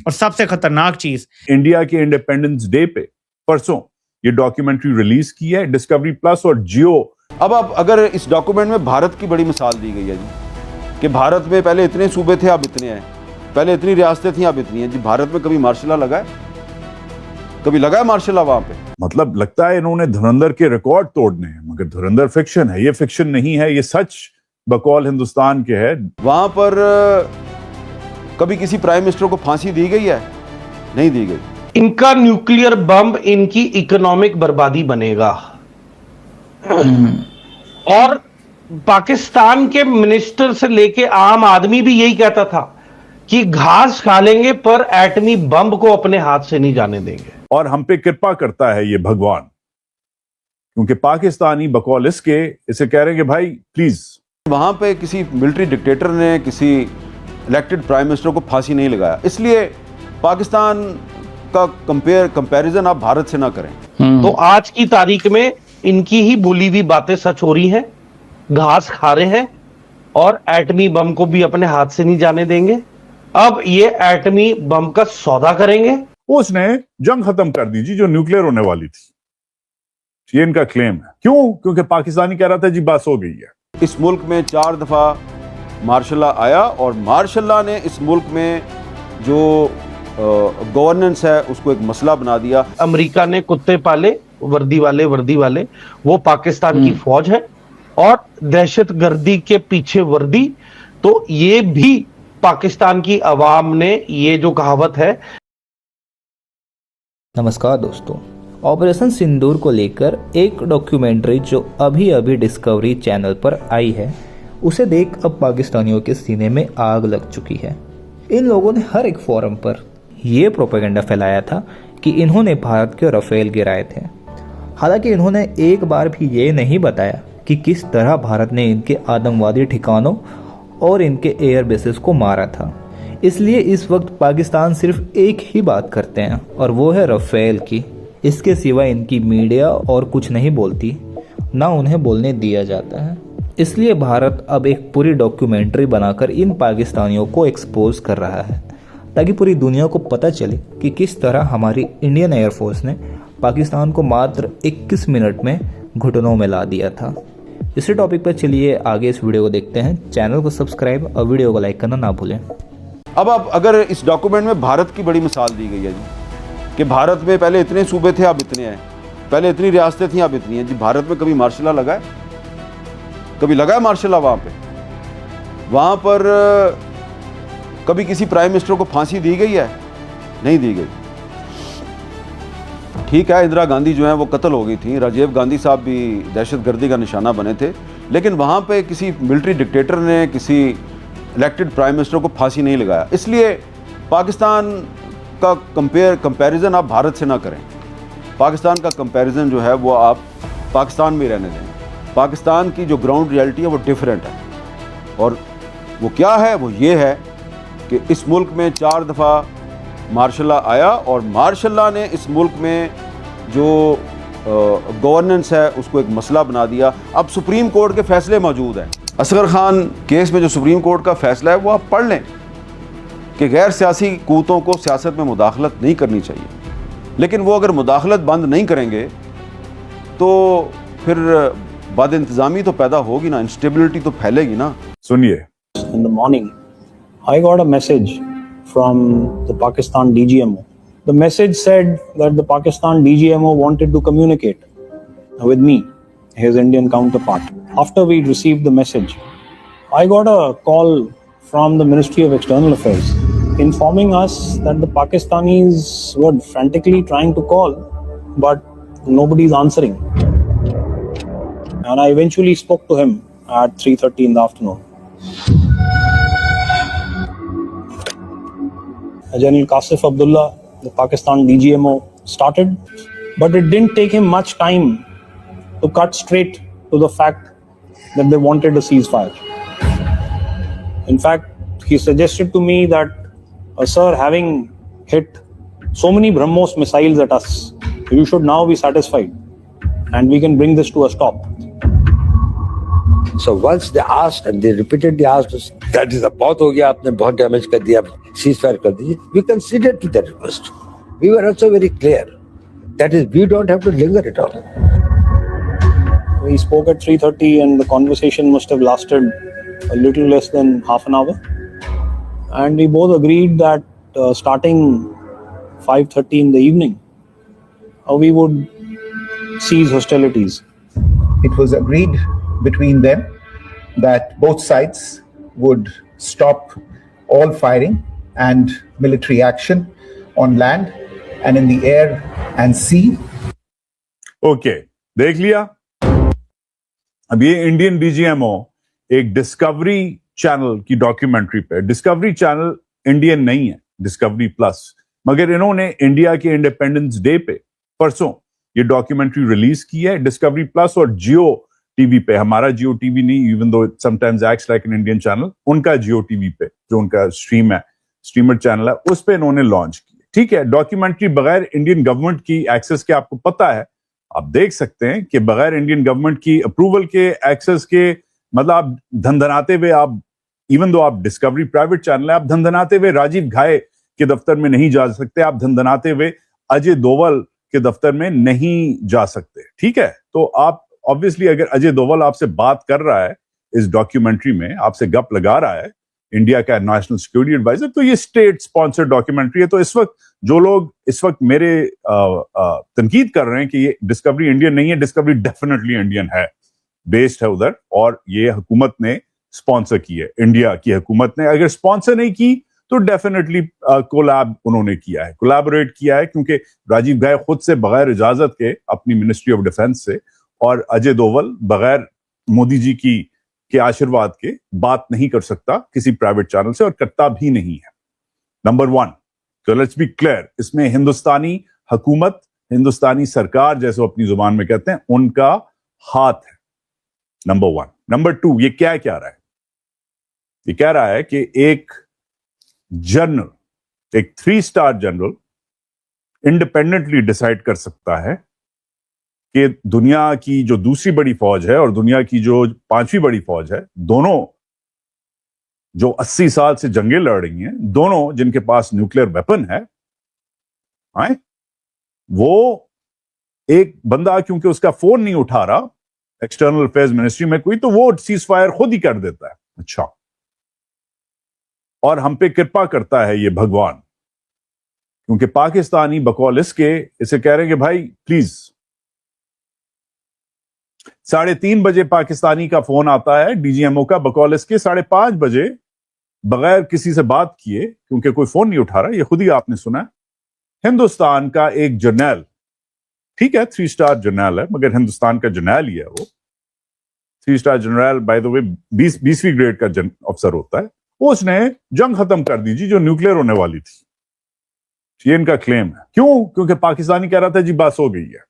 और सबसे खतरनाक चीज, इंडिया के इंडिपेंडेंस डे पे परसों ये डॉक्यूमेंट्री रिलीज की है डिस्कवरी प्लस और जियो। अब अगर इस डॉक्यूमेंट में भारत की बड़ी मिसाल दी गई है जी, कि भारत में पहले इतने सूबे थे अब इतने हैं, पहले इतनी रियासतें थी अब इतनी हैं जी। भारत में कभी मार्शल लॉ लगा है? कभी लगा है मार्शल लॉ वहां पे? मतलब लगता है इन्होंने धुरंधर के रिकॉर्ड तोड़ने हैं, मगर धुरंधर फिक्शन है, ये फिक्शन नहीं है, ये सच बकौल हिंदुस्तान के है। वहां पर कभी किसी प्राइम मिनिस्टर को फांसी दी गई है? नहीं दी गई। इनका न्यूक्लियर बम इनकी इकोनॉमिक बर्बादी बनेगा। और पाकिस्तान के मिनिस्टर से लेके आम आदमी भी यही कहता था कि घास खा लेंगे पर एटमी बम को अपने हाथ से नहीं जाने देंगे। और हम पे कृपा करता है ये भगवान, क्योंकि पाकिस्तानी बकौल इसे कह रहे हैं कि भाई प्लीज। वहां पे किसी मिलिट्री डिक्टेटर ने किसी इलेक्टेड प्राइम मिनिस्टर को फांसी नहीं लगाया, इसलिए पाकिस्तान का कंपैरिजन आप भारत से ना करें। तो आज की तारीख में इनकी ही बोली हुई बातें सच हो रही हैं, घास खा रहे हैं और एटमी बम को भी अपने हाथ से नहीं जाने देंगे। अब ये एटमी बम का सौदा करेंगे। उसने जंग खत्म कर दी जी जो न्यूक्लियर होने वाली थी, ये इनका क्लेम है। क्यों? क्योंकि पाकिस्तानी कह रहा था जी बस हो गई है। इस मुल्क में 4 दफा मार्शल लॉ आया और मार्शल लॉ ने इस मुल्क में जो गवर्नेंस है उसको एक मसला बना दिया। अमेरिका ने कुत्ते पाले, वर्दी वाले, वो पाकिस्तान की फौज है और दहशतगर्दी के पीछे वर्दी। तो ये भी पाकिस्तान की अवाम ने, ये जो कहावत है। नमस्कार दोस्तों, ऑपरेशन सिंदूर को लेकर एक डॉक्यूमेंट्री जो अभी अभी डिस्कवरी चैनल पर आई है, उसे देख अब पाकिस्तानियों के सीने में आग लग चुकी है। इन लोगों ने हर एक फोरम पर यह प्रोपेगेंडा फैलाया था कि इन्होंने भारत के राफेल गिराए थे। हालांकि इन्होंने एक बार भी ये नहीं बताया कि किस तरह भारत ने इनके आतंकवादी ठिकानों और इनके एयर बेसेस को मारा था। इसलिए इस वक्त पाकिस्तान सिर्फ एक ही बात करते हैं और वो है राफेल की। इसके सिवा इनकी मीडिया और कुछ नहीं बोलती, ना उन्हें बोलने दिया जाता है। इसलिए भारत अब एक पूरी डॉक्यूमेंट्री बनाकर इन पाकिस्तानियों को एक्सपोज कर रहा है, ताकि पूरी दुनिया को पता चले कि किस तरह हमारी इंडियन एयरफोर्स ने पाकिस्तान को मात्र 21 मिनट में घुटनों में ला दिया था। इसी टॉपिक पर चलिए आगे इस वीडियो को देखते हैं। चैनल को सब्सक्राइब और वीडियो को लाइक करना ना भूलें। अब अगर इस डॉक्यूमेंट में भारत की बड़ी मिसाल दी गई है जी, कि भारत में पहले इतने सूबे थे अब इतने हैं, पहले इतनी रियासतें थी अब इतनी हैं जी। भारत में कभी मार्शल लॉ लगा है? कभी लगा है मार्शल लॉ वहां पे? वहां पर कभी किसी प्राइम मिनिस्टर को फांसी दी गई है? नहीं दी गई। ठीक है, इंदिरा गांधी जो है वो कत्ल हो गई थी, राजीव गांधी साहब भी दहशतगर्दी का निशाना बने थे, लेकिन वहां पे किसी मिलिट्री डिक्टेटर ने किसी इलेक्टेड प्राइम मिनिस्टर को फांसी नहीं लगाया। इसलिए पाकिस्तान का कंपैरिजन आप भारत से ना करें। पाकिस्तान का कंपैरिजन जो है वो आप पाकिस्तान में रहने दें। पाकिस्तान की जो ग्राउंड रियलिटी है वो डिफरेंट है, और वो क्या है? वो ये है कि इस मुल्क में 4 दफ़ा मार्शल लॉ आया और मार्शल लॉ ने इस मुल्क में जो गवर्नेंस है उसको एक मसला बना दिया। अब सुप्रीम कोर्ट के फैसले मौजूद हैं। असगर खान केस में जो सुप्रीम कोर्ट का फैसला है वो आप पढ़ लें कि गैर सियासी क़ुव्वतों को सियासत में मुदाखलत नहीं करनी चाहिए, लेकिन वो अगर मुदाखलत बंद नहीं करेंगे तो फिर बाद इंतज़ामी तो पैदा होगी ना, इंस्टेबिलिटी तो फैलेगी ना। सुनिए। In the morning, I got a message from the Pakistan DGMO. The message said that the Pakistan DGMO wanted to communicate with me, his Indian counterpart. After we received the message, I got a call from the Ministry of External Affairs informing us that the Pakistanis were frantically trying to call, but nobody's answering. And I eventually spoke to him at 3:30 in the afternoon. General Qasif Abdullah, the Pakistan DGMO, started, but it didn't take him much time to cut straight to the fact that they wanted a ceasefire. In fact, he suggested to me that, sir, having hit so many BrahMos missiles at us, you should now be satisfied and we can bring this to a stop. So once they asked and they repeatedly asked us, that is बहुत हो गया, आपने बहुत damage कर दिया, ceasefire कर दीजिए. We conceded to that request. We were also very clear. That is, we don't have to linger at all. We spoke at 3:30 and the conversation must have lasted a little less than half an hour. And we both agreed that starting 5:30 in the evening, we would cease hostilities. It was agreed between them that both sides would stop all firing and military action on land and in the air and sea. Okay, देख लिया। अब ये Indian DGMO एक discovery channel की documentary पे, discovery channel Indian नहीं है, discovery plus, मगर इन्होंने इंडिया के इंडिपेंडेंस डे पे परसों ये डॉक्यूमेंट्री रिलीज की है डिस्कवरी प्लस और जियो टीवी पे। हमारा जियो टीवी नहीं, even though it sometimes acts like an Indian channel, उनका जियो टीवी पे जो उनका स्ट्रीम है, स्ट्रीमर चैनल है, उस पे इन्होंने लॉन्च की। ठीक है, डॉक्यूमेंट्री बगैर इंडियन गवर्नमेंट की एक्सेस के, आपको पता है, आप देख सकते हैं कि बगैर इंडियन गवर्नमेंट की अप्रूवल के, एक्सेस के, मतलब आप धंधनाते हुए, आप इवन दो आप डिस्कवरी प्राइवेट चैनल है, आप धंधनाते हुए राजीव घाये के दफ्तर में नहीं जा सकते, आप धंधनाते हुए अजय दोवल के दफ्तर में नहीं जा सकते। ठीक है, तो आप ऑब्वियसली अगर अजय दोवल आपसे बात कर रहा है इस डॉक्यूमेंट्री में, आपसे गप लगा रहा है, इंडिया का नेशनल सिक्योरिटी एडवाइजर, तो ये स्टेट स्पॉन्सर्ड डॉक्यूमेंट्री है। तो इस वक्त जो लोग इस वक्त मेरे तनकीद कर रहे हैं कि ये डिस्कवरी इंडियन नहीं है, डिस्कवरी डेफिनेटली इंडियन है, बेस्ड है उधर, और ये हुकूमत ने स्पॉन्सर की है, इंडिया की हुकूमत ने। अगर स्पॉन्सर नहीं की तो डेफिनेटली कोलैब उन्होंने किया है, कोलैबोरेट किया है, क्योंकि राजीव घाये खुद से बगैर इजाजत के अपनी मिनिस्ट्री ऑफ डिफेंस से, और अजय दोवल बगैर मोदी जी की के आशीर्वाद के बात नहीं कर सकता किसी प्राइवेट चैनल से, और करता भी नहीं है। नंबर 1, तो लेट्स बी क्लियर, इसमें हिंदुस्तानी हुकूमत, हिंदुस्तानी सरकार जैसे अपनी जुबान में कहते हैं, उनका हाथ है। नंबर 1। नंबर 2, ये क्या कह रहा है? ये कह रहा है कि एक जनरल, एक 3 स्टार जनरल इंडिपेंडेंटली डिसाइड कर सकता है कि दुनिया की जो दूसरी बड़ी फौज है और दुनिया की जो 5वीं बड़ी फौज है, दोनों जो 80 साल से जंगें लड़ रही हैं, दोनों जिनके पास न्यूक्लियर वेपन है, वो एक बंदा क्योंकि उसका फोन नहीं उठा रहा एक्सटर्नल अफेयर्स मिनिस्ट्री में कोई, तो वो सीज फायर खुद ही कर देता है। अच्छा, और हम पे कृपा करता है ये भगवान, क्योंकि पाकिस्तानी बकौल इसके इसे कह रहे हैं कि भाई प्लीज 3:30 बजे पाकिस्तानी का फोन आता है डीजीएमओ का, बकौल इसके 5:30 बजे बगैर किसी से बात किए, क्योंकि कोई फोन नहीं उठा रहा, ये खुद ही आपने सुना है, हिंदुस्तान का एक जर्नल, ठीक है 3 स्टार जर्नल है, मगर हिंदुस्तान का जर्नल ही है वो। 3 star general by the way 20वीं ग्रेड का अफसर होता है, उसने जंग खत्म कर दी जी जो न्यूक्लियर होने वाली थी, ये इनका क्लेम है। क्यों? क्योंकि पाकिस्तानी कह रहा था जी बस हो गई है,